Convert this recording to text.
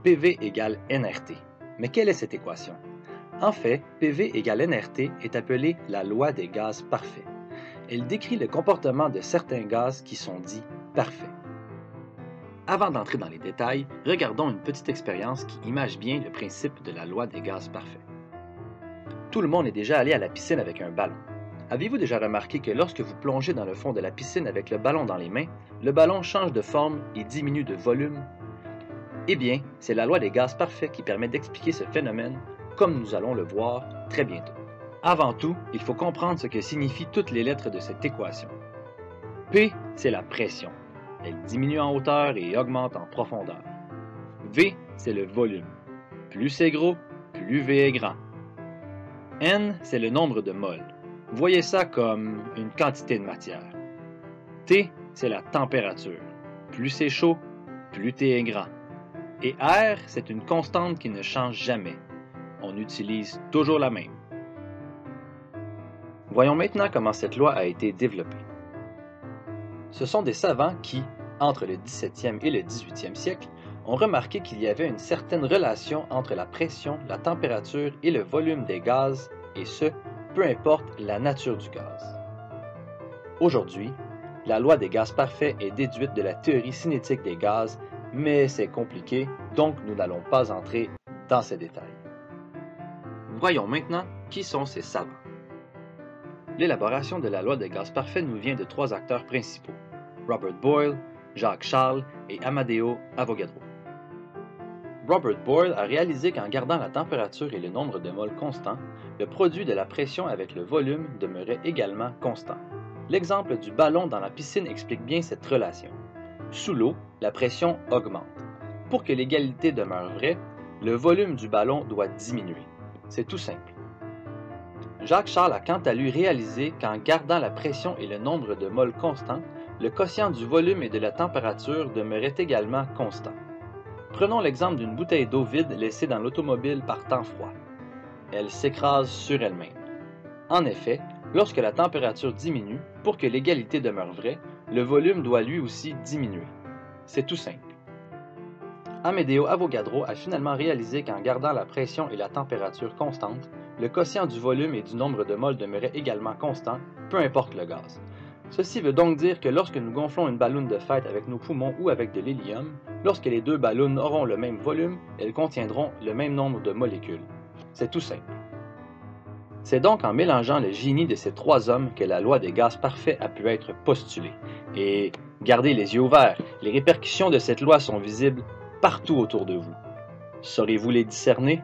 PV égale nRT. Mais quelle est cette équation? En fait, PV égale nRT est appelée la loi des gaz parfaits. Elle décrit le comportement de certains gaz qui sont dits parfaits. Avant d'entrer dans les détails, regardons une petite expérience qui image bien le principe de la loi des gaz parfaits. Tout le monde est déjà allé à la piscine avec un ballon. Avez-vous déjà remarqué que lorsque vous plongez dans le fond de la piscine avec le ballon dans les mains, le ballon change de forme et diminue de volume? Eh bien, c'est la loi des gaz parfaits qui permet d'expliquer ce phénomène, comme nous allons le voir très bientôt. Avant tout, il faut comprendre ce que signifient toutes les lettres de cette équation. P, c'est la pression. Elle diminue en hauteur et augmente en profondeur. V, c'est le volume. Plus c'est gros, plus V est grand. N, c'est le nombre de moles. Voyez ça comme une quantité de matière. T, c'est la température. Plus c'est chaud, plus T est grand. Et R, c'est une constante qui ne change jamais. On utilise toujours la même. Voyons maintenant comment cette loi a été développée. Ce sont des savants qui, entre le 17e et le 18e siècle, ont remarqué qu'il y avait une certaine relation entre la pression, la température et le volume des gaz, et ce, peu importe la nature du gaz. Aujourd'hui, la loi des gaz parfaits est déduite de la théorie cinétique des gaz, mais c'est compliqué, donc nous n'allons pas entrer dans ces détails. Voyons maintenant qui sont ces savants. L'élaboration de la loi des gaz parfaits nous vient de trois acteurs principaux, Robert Boyle, Jacques Charles et Amadeo Avogadro. Robert Boyle a réalisé qu'en gardant la température et le nombre de moles constants, le produit de la pression avec le volume demeurait également constant. L'exemple du ballon dans la piscine explique bien cette relation. Sous l'eau, la pression augmente. Pour que l'égalité demeure vraie, le volume du ballon doit diminuer. C'est tout simple. Jacques Charles a quant à lui réalisé qu'en gardant la pression et le nombre de moles constants, le quotient du volume et de la température demeurait également constant. Prenons l'exemple d'une bouteille d'eau vide laissée dans l'automobile par temps froid. Elle s'écrase sur elle-même. En effet, lorsque la température diminue, pour que l'égalité demeure vraie, le volume doit lui aussi diminuer. C'est tout simple. Amedeo Avogadro a finalement réalisé qu'en gardant la pression et la température constantes, le quotient du volume et du nombre de moles demeurait également constant, peu importe le gaz. Ceci veut donc dire que lorsque nous gonflons une balloune de fête avec nos poumons ou avec de l'hélium, lorsque les deux ballons auront le même volume, elles contiendront le même nombre de molécules. C'est tout simple. C'est donc en mélangeant le génie de ces trois hommes que la loi des gaz parfaits a pu être postulée. Et gardez les yeux ouverts, les répercussions de cette loi sont visibles partout autour de vous. Saurez-vous les discerner?